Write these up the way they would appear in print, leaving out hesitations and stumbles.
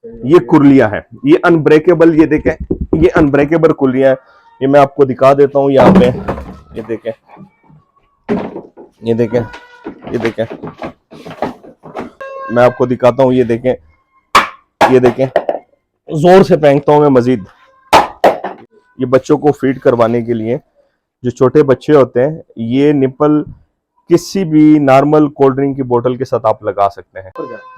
ये कुर्लियां हैं, ये अनब्रेकेबल, ये देखें, ये अनब्रेकेबल कुर्लियां हैं। ये मैं आपको दिखा देता हूँ यहाँ पे, ये देखें, ये देखें, ये देखें, मैं आपको दिखाता हूँ, ये देखें, ये देखें, जोर से फेंकता हूँ मैं मजीद। ये बच्चों को फीड करवाने के लिए, जो छोटे बच्चे होते हैं, ये निपल किसी भी नॉर्मल कोल्ड ड्रिंक की बोतल के साथ आप लगा सकते हैं।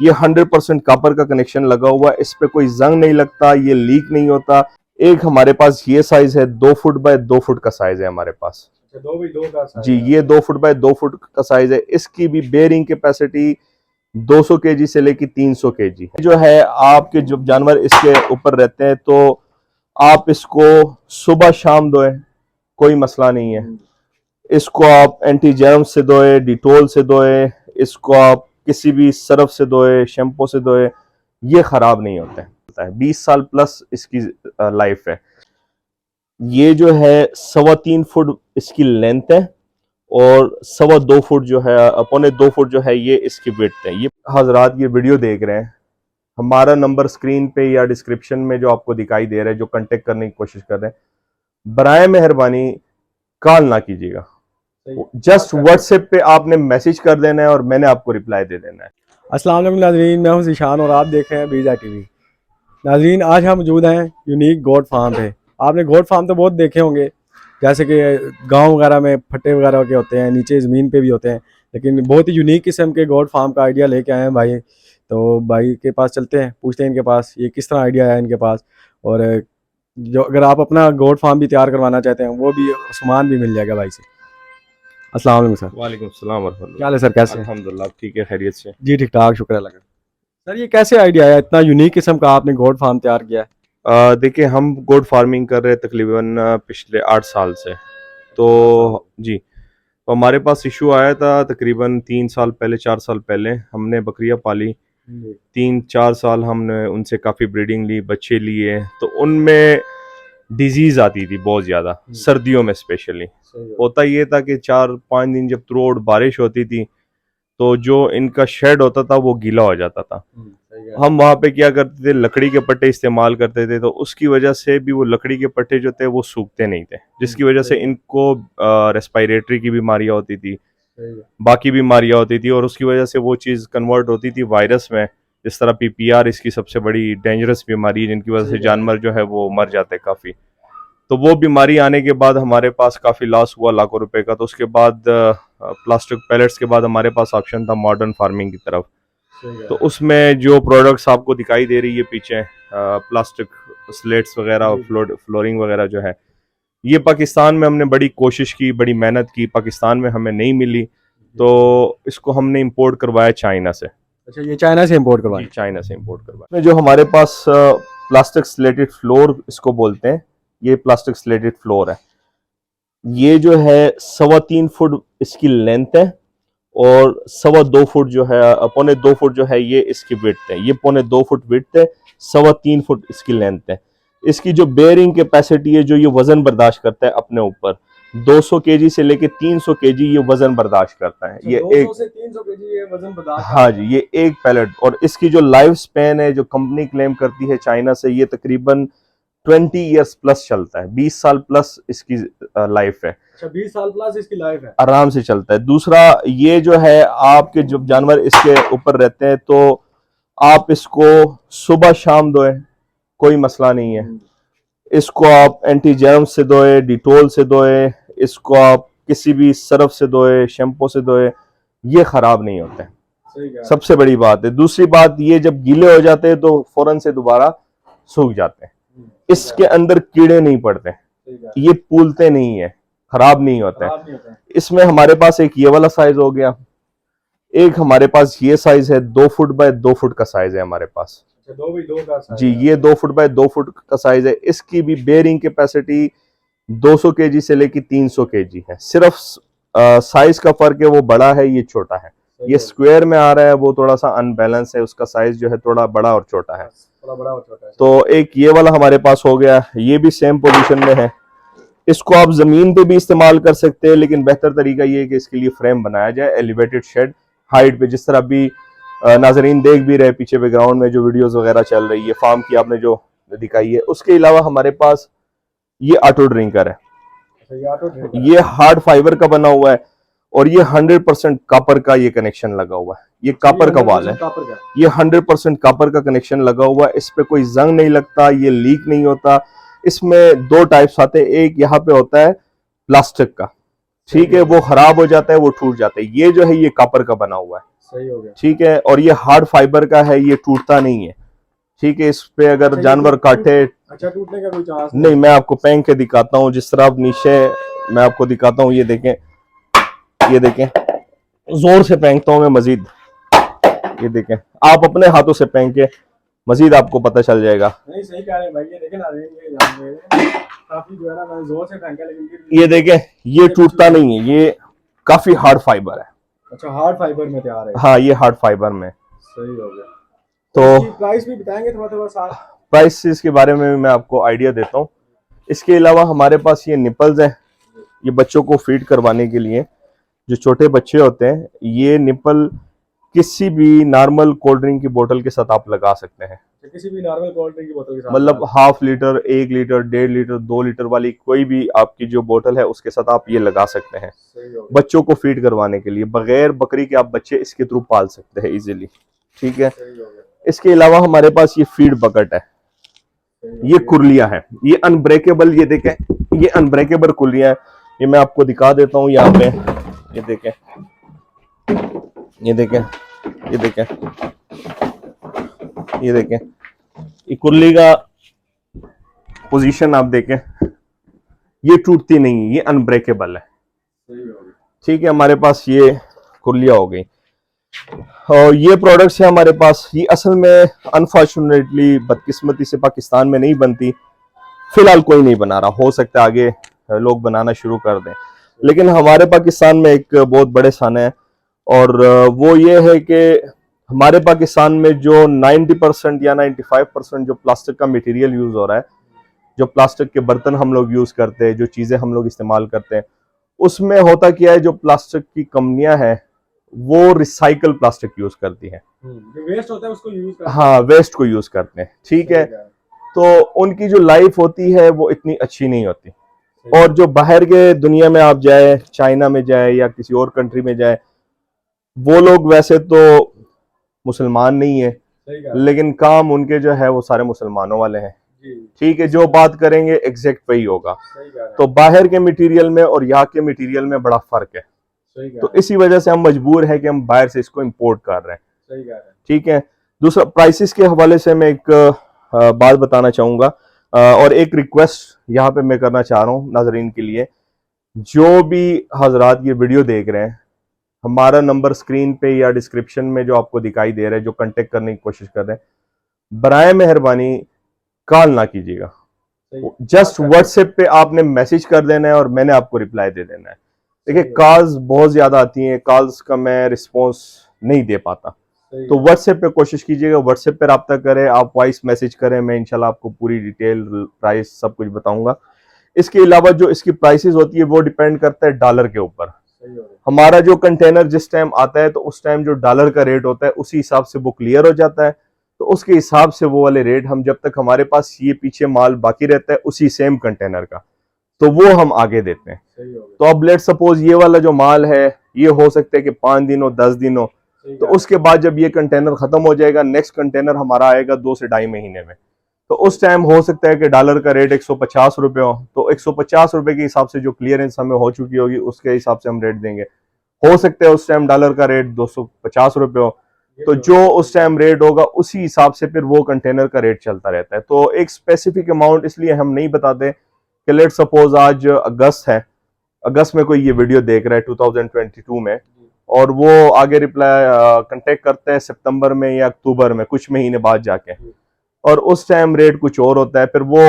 ये 100% कॉपर का कनेक्शन लगा हुआ है, इस पे कोई जंग नहीं लगता, ये लीक नहीं होता। एक हमारे पास ये साइज है, 2 फुट बाय 2 फुट का साइज है हमारे पास। 2 बाई 2 का साइज जी, ये 2 फुट बाय 2 फुट का साइज है। इसकी भी बेयरिंग कैपेसिटी 200 केजी से लेकर 300 केजी है। जो है, आपके जो जानवर इसके ऊपर रहते हैं, तो आप इसको सुबह शाम धोए, कोई मसला नहीं है। इसको आप एंटी जर्म से धोए, डिटोल से धोए, इसको आप किसी भी सर्फ से धोए, शैम्पू से धोए, ये खराब नहीं होता है। 20 साल प्लस इसकी लाइफ है। ये जो है 3.25 फुट इसकी लेंथ है और 2.25 फुट जो है, 2.25 फुट जो है, ये इसकी विड्थ है। ये हजरात ये वीडियो देख रहे हैं, हमारा नंबर स्क्रीन पे या डिस्क्रिप्शन में जो आपको दिखाई दे रहा है, जो कांटेक्ट करने की कोशिश कर रहे हैं, बराए मेहरबानी कॉल ना कीजिएगा। जस्ट व्हाट्सएप पे आपने मैसेज कर देना है और मैंने आपको रिप्लाई दे देना है। अस्सलाम वालेकुम नाज़रीन, मैं हूं ज़ीशान और आप देख रहे हैं बीजा टीवी। नाज़रीन, आज हम मौजूद हैं यूनिक गोट फार्म पे। आपने गोट फार्म तो बहुत देखे होंगे, जैसे कि गांव वगैरह में फट्टे वगैरह के होते हैं, नीचे ज़मीन पे भी होते हैं, लेकिन बहुत ही यूनिक किस्म के गोट फार्म का आइडिया लेके आए हैं भाई। तो भाई के पास चलते हैं, पूछते हैं इनके पास ये किस तरह आइडिया है इनके पास। और जो अगर आप अपना गोट फार्म भी तैयार करवाना चाहते हैं, वो भी सामान भी मिल जाएगा भाई से। अस्सलाम वालेकुम सर। वालेकुम सलाम वरहमतुल्लाह। क्या हाल है सर, कैसे हैं? अल्हम्दुलिल्लाह, ठीक है, खैरियत से। जी ठीक ठाक, शुक्र अल्लाह का। सर ये कैसे आइडिया है, इतना यूनिक किस्म का आपने गोट फार्म तैयार किया है? देखिए, हम गोट फार्मिंग कर रहे हैं तकरीबन पिछले 8 साल से। तो जी, तो हमारे पास इशू आया था तकरीबन 3 साल पहले, 4 साल पहले। हमने बकरियां पाली, 3-4 साल हमने उनसे काफ़ी ब्रीडिंग ली, बच्चे लिए, तो उनमें डिजीज़ आती थी बहुत ज़्यादा, सर्दियों में स्पेशली। होता ये था कि 4-5 दिन जब थ्रू आउट बारिश होती थी, तो जो इनका शेड होता था वो गीला हो जाता था। हम वहाँ पे क्या करते थे, लकड़ी के पट्टे इस्तेमाल करते थे, तो उसकी वजह से भी वो लकड़ी के पट्टे जो थे वो सूखते नहीं थे, जिसकी वजह से इनको रेस्पिरेटरी की बीमारियाँ होती थी, बाकी बीमारियाँ होती थी, और उसकी वजह से वो चीज़ कन्वर्ट होती थी वायरस में। जिस तरह PPR इसकी सबसे बड़ी डेंजरस बीमारी है, जिनकी वजह से जानवर जो है वो मर जाते हैं काफ़ी। तो वो बीमारी आने के बाद हमारे पास काफ़ी लॉस हुआ, लाखों रुपए का। तो उसके बाद प्लास्टिक पैलेट्स के बाद हमारे पास ऑप्शन था मॉडर्न फार्मिंग की तरफ। तो उसमें जो प्रोडक्ट्स आपको दिखाई दे रही है पीछे, प्लास्टिक स्लेट्स वगैरह, फ्लोरिंग वगैरह जो है, ये पाकिस्तान में हमने बड़ी कोशिश की, बड़ी मेहनत की, पाकिस्तान में हमें नहीं मिली, तो इसको हमने इंपोर्ट करवाया चाइना से। अच्छा, ये चाइना से इंपोर्ट करवाया? चाइना से इंपोर्ट करवाया। जो हमारे पास प्लास्टिक स्लेटेड फ्लोर इसको बोलते हैं, ये प्लास्टिक स्लेटेड फ्लोर है। ये जो है 3.25 फुट इसकी लेंथ है और 2.25 फुट जो है, 2.25 फुट जो है, ये इसकी विड्थ है। ये 2.25 फुट विड्थ है, 3.25 फुट इसकी लेंथ है। इसकी जो बेयरिंग कैपेसिटी है, जो ये वजन बर्दाश्त करता है अपने ऊपर, 200 केजी से लेके 300 केजी ये वजन बर्दाश्त करता है। ये 200 से 300 केजी ये वजन बर्दाश्त करता है? हाँ जी, ये एक पैलेट। और इसकी जो लाइफ स्पेन है, जो कंपनी क्लेम करती है चाइना से, ये तकरीबन 20 ईयर्स प्लस चलता है, 20 साल प्लस इसकी लाइफ है। अच्छा, 20 साल प्लस इसकी लाइफ है, आराम से चलता है। दूसरा, ये जो है, आपके जो जानवर इसके ऊपर रहते हैं, तो आप इसको सुबह शाम धोए, कोई मसला नहीं है। इसको आप एंटी जर्म से धोए, डिटोल से धोए, इसको आप किसी भी सर्फ से धोए, शैम्पू से धोए, ये खराब नहीं होते हैं। सबसे बड़ी बात है। दूसरी बात, ये जब गीले हो जाते हैं तो फौरन से दोबारा सूख जाते हैं। इसके अंदर कीड़े नहीं पड़ते, ये फूलते नहीं है, खराब नहीं होता है। इसमें हमारे पास एक ये वाला साइज हो गया, एक हमारे पास ये साइज है, 2 फुट बाय 2 फुट का साइज है हमारे पास। 2 बाई 2 का साइज? जी, ये 2 फुट बाय 2 फुट का साइज है। इसकी भी बेयरिंग कैपेसिटी 200 केजी से लेकर 300 केजी है। सिर्फ साइज का फर्क है, वो बड़ा है, ये छोटा है। ये स्क्वायर में आ रहा है, वो थोड़ा सा अनबैलेंस है, उसका साइज जो है थोड़ा बड़ा और छोटा है। थोड़ा बड़ा और छोटा है। तो एक ये वाला हमारे पास हो गया, ये भी सेम पोजीशन में है। इसको आप जमीन पे भी इस्तेमाल कर सकते हैं, लेकिन बेहतर तरीका ये है कि इसके लिए फ्रेम बनाया जाए, एलिवेटेड शेड हाइट पे। जिस तरह अभी नाजरीन देख भी रहे पीछे बैकग्राउंड में जो वीडियोस वगैरह चल रही है फार्म की आपने जो दिखाई है। उसके अलावा हमारे पास ये ऑटो ड्रिंकर है, ये हार्ड फाइबर का बना हुआ है और ये 100% कॉपर का ये कनेक्शन लगा हुआ है। ये कॉपर का वाल है, ये 100% कॉपर का कनेक्शन लगा हुआ है। इस पे कोई जंग नहीं लगता, ये लीक नहीं होता। इसमें दो टाइप्स आते हैं, एक यहाँ पे होता है प्लास्टिक का, ठीक है, वो खराब हो जाता है, वो टूट जाता है। ये जो है ये कॉपर का बना हुआ है, सही हो गया, ठीक है, और ये हार्ड फाइबर का है, ये टूटता नहीं है, ठीक है। इस पे अगर जानवर काटे, अच्छा टूटने का कोई चांस नहीं, मैं आपको फेंक के दिखाता हूँ, जिस तरह आप नीचे मैं आपको दिखाता हूँ, ये देखें, ये देखें, जोर से फेंकता हूँ मैं मजीद, ये देखें, आप अपने हाथों से फेंक के मजीद आपको पता चल जाएगा। नहीं सही कह रहे हैं भाई, ये देखें ना, ये काफी जो है ना मैंने जोर से फेंका लेकिन ये देखें, ये टूटता नहीं है, ये काफी हार्ड फाइबर है। अच्छा हार्ड फाइबर में तैयार है, हाँ ये हार्ड फाइबर में। सही हो गया। तो प्राइस भी बताएंगे थोड़ा थोड़ा साथ? प्राइस के बारे में मैं आपको आइडिया देता हूँ। इसके अलावा हमारे पास ये निपल्स हैं, ये बच्चों को फीड करवाने के लिए, जो छोटे बच्चे होते हैं, ये निपल किसी भी नॉर्मल कोल्ड ड्रिंक की बोतल के साथ आप लगा सकते हैं। किसी भी नॉर्मल कोल्ड ड्रिंक की बोतल के साथ, मतलब half litre, 1 litre, 1.5 litre, 2 litre वाली कोई भी आपकी जो बोतल है उसके साथ आप ये लगा सकते हैं बच्चों को फीड करवाने के लिए। बगैर बकरी के आप बच्चे इसके थ्रू पाल सकते हैं इजीली, ठीक है। इसके अलावा हमारे पास ये फीड बकेट है, ये कुर्लियां है, ये अनब्रेकेबल, ये देखें, ये अनब्रेकेबल कुर्लियां है। ये मैं आपको दिखा देता हूँ यहाँ पे, ये देखें, ये देखें, ये देखें, ये देखें, ये कुर्ली का पोजीशन आप देखें, ये टूटती नहीं, ये अनब्रेकेबल है, ठीक है। हमारे पास ये कुर्लियां हो गई और ये प्रोडक्ट्स है हमारे पास। ये असल में अनफॉर्चुनेटली बदकिस्मती से पाकिस्तान में नहीं बनती, फिलहाल कोई नहीं बना रहा, हो सकता है आगे लोग बनाना शुरू कर दें, लेकिन हमारे पाकिस्तान में एक बहुत बड़े सान है और वो ये है कि हमारे पाकिस्तान में जो 90% या 95% जो प्लास्टिक का मटेरियल यूज हो रहा है, जो प्लास्टिक के बर्तन हम लोग यूज करते हैं, जो चीजें हम लोग इस्तेमाल करते हैं, उसमें होता क्या है, जो प्लास्टिक की कंपनियां हैं वो रिसाइकल प्लास्टिक यूज करती हैं, जो वेस्ट होता है उसको यूज करते हैं, हाँ वेस्ट को यूज करते हैं, ठीक है। तो उनकी जो लाइफ होती है वो इतनी अच्छी नहीं होती। और जो बाहर के दुनिया में आप जाए, चाइना में जाए या किसी और कंट्री में जाए, वो लोग वैसे तो मुसलमान नहीं है, लेकिन काम उनके जो है वो सारे मुसलमानों वाले हैं, ठीक है, जो बात करेंगे एग्जैक्ट वही होगा। तो बाहर के मटेरियल में और यहाँ के मटेरियल में बड़ा फर्क है, तो इसी वजह से हम मजबूर है कि हम बाहर से इसको इंपोर्ट कर रहे हैं, ठीक है। दूसरा, प्राइसेस के हवाले से मैं एक बात बताना चाहूंगा और एक रिक्वेस्ट यहाँ पे मैं करना चाह रहा हूँ नाजरीन के लिए। जो भी हजरात ये वीडियो देख रहे हैं, हमारा नंबर स्क्रीन पे या डिस्क्रिप्शन में जो आपको दिखाई दे रहा है, जो कांटेक्ट करने की कोशिश कर रहे हैं, बराए मेहरबानी कॉल ना कीजिएगा, जस्ट व्हाट्सएप पे आपने मैसेज कर देना है और मैंने आपको रिप्लाई दे देना है। देखिए कॉल्स बहुत ज्यादा आती हैं, कॉल्स का मैं रिस्पॉन्स नहीं दे पाता, तो व्हाट्सएप पे कोशिश कीजिएगा, व्हाट्सएप पे रब्ता करें, आप वॉइस मैसेज करें, मैं इंशाल्लाह आपको पूरी डिटेल, प्राइस, सब कुछ बताऊंगा। इसके अलावा जो इसकी प्राइसेस होती है वो डिपेंड करता है डॉलर के ऊपर। हमारा जो कंटेनर जिस टाइम आता है तो उस टाइम जो डॉलर का रेट होता है उसी हिसाब से वो क्लियर हो जाता है, तो उसके हिसाब से वो वाले रेट हम, जब तक हमारे पास ये पीछे माल बाकी रहता है उसी सेम कंटेनर का, तो वो हम आगे देते हैं। तो अब लेट सपोज ये वाला जो माल है ये हो सकता है कि 5 दिन हो, 10 दिन हो, तो उसके बाद जब ये कंटेनर खत्म हो जाएगा, नेक्स्ट कंटेनर हमारा आएगा 2 से 2.5 महीने में, तो उस टाइम हो सकता है कि डॉलर का रेट 150 रुपये हो, तो 150 रुपये के हिसाब से जो क्लियरेंस हमें हो चुकी होगी उसके हिसाब से हम रेट देंगे। हो सकता है उस टाइम डॉलर का रेट 250 रुपये हो, तो जो उस टाइम रेट होगा उसी हिसाब से फिर वो कंटेनर का रेट चलता रहता है। तो एक स्पेसिफिक अमाउंट इसलिए हम नहीं बताते कि लेट सपोज आज अगस्त है, अगस्त में कोई ये वीडियो देख रहा है 2022 में, और वो आगे रिप्लाई कांटेक्ट करते हैं सितंबर में या अक्टूबर में, कुछ महीने बाद जाके, और उस टाइम रेट कुछ और होता है, फिर वो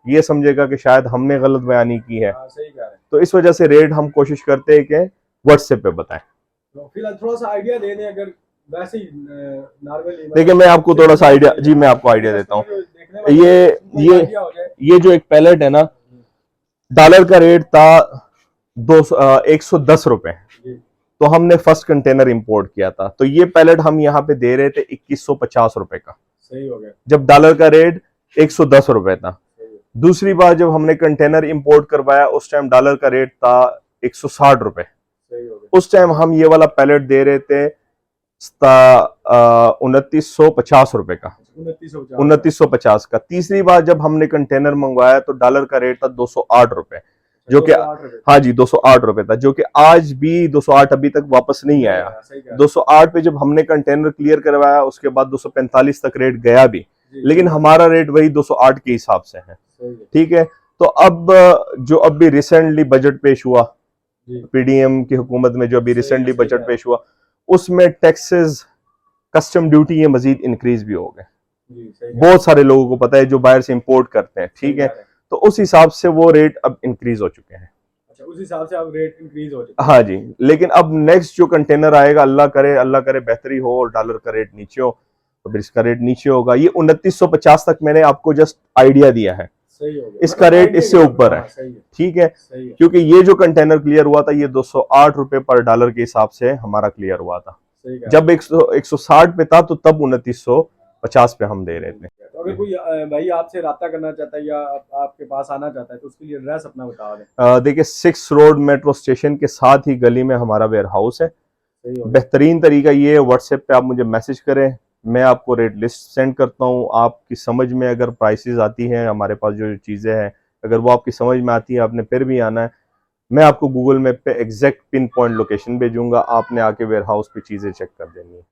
ये समझेगा कि शायद हमने गलत बयानी की है। तो इस वजह से रेट हम कोशिश करते हैं कि व्हाट्सएप पे बताएं। तो फिलहाल थोड़ा सा आइडिया दे दें, अगर वैसे ही नॉर्मली। देखिए मैं आपको थोड़ा सा आइडिया, जी मैं आपको आइडिया देता हूँ। ये जो एक पैलेट है ना, डॉलर का रेट था 110 रुपए, तो हमने फर्स्ट कंटेनर इंपोर्ट किया था, तो ये पैलेट हम यहाँ पे दे रहे थे 2150 रुपए का, सही हो गया। जब डॉलर का रेट 110 रुपए था। दूसरी बार जब हमने कंटेनर इंपोर्ट करवाया उस टाइम डॉलर का रेट था 160 रुपए, सही हो गया। उस टाइम हम ये वाला पैलेट दे रहे थे 2950 रुपए का, 2950 का। तीसरी बार जब हमने कंटेनर मंगवाया तो डॉलर का रेट था 208 रुपए, जो कि हाँ जी 208 रुपए था, जो कि आज भी 208 अभी तक वापस नहीं आया। 208 पे जब हमने कंटेनर क्लियर करवाया उसके बाद 245 तक रेट गया भी, लेकिन हमारा रेट वही 208 के हिसाब से है। ठीक है, तो अब जो अभी रिसेंटली बजट पेश हुआ, पीडीएम की हुकूमत में जो अभी रिसेंटली बजट पेश हुआ, उसमें टैक्सेस, कस्टम ड्यूटी ये मजीद इंक्रीज भी हो गए। बहुत सारे लोगों को पता है जो बाहर से इंपोर्ट करते हैं। ठीक है, तो उस हिसाब से वो रेट अब इंक्रीज हो चुके हैं। अच्छा, उस हिसाब से अब रेट इंक्रीज हो चुका है। हाँ जी, लेकिन अब नेक्स्ट जो कंटेनर आएगा, अल्लाह करे बेहतरी हो और डॉलर का रेट नीचे हो, तो फिर इसका रेट नीचे होगा। ये 2950 तक मैंने आपको जस्ट आइडिया दिया है, सही हो गया। इसका रेट इससे ऊपर है। ठीक है, क्योंकि ये जो कंटेनर क्लियर हुआ था ये 208 रुपए पर डॉलर के हिसाब से हमारा क्लियर हुआ था। जब 160 पे था तो तब 2950 पे हम दे रहे थे। तो अगर कोई भाई आपसे राब्ता करना चाहता है या आपके पास आना चाहता है तो उसके लिए एड्रेस अपना बता दें। देखिए 6 रोड मेट्रो स्टेशन के साथ ही गली में हमारा वेयर हाउस है। बेहतरीन तरीका ये है, व्हाट्सएप पे आप मुझे मैसेज करें, मैं आपको रेट लिस्ट सेंड करता हूँ। आपकी समझ में अगर प्राइसेस आती हैं, हमारे पास जो चीज़ें हैं अगर वो आपकी समझ में आती है, आपने फिर भी आना है, मैं आपको गूगल मैप पे एग्जैक्ट पिन पॉइंट लोकेशन भेजूंगा, आपने आके वेयर हाउस पे चीज़ें चेक कर देनी है।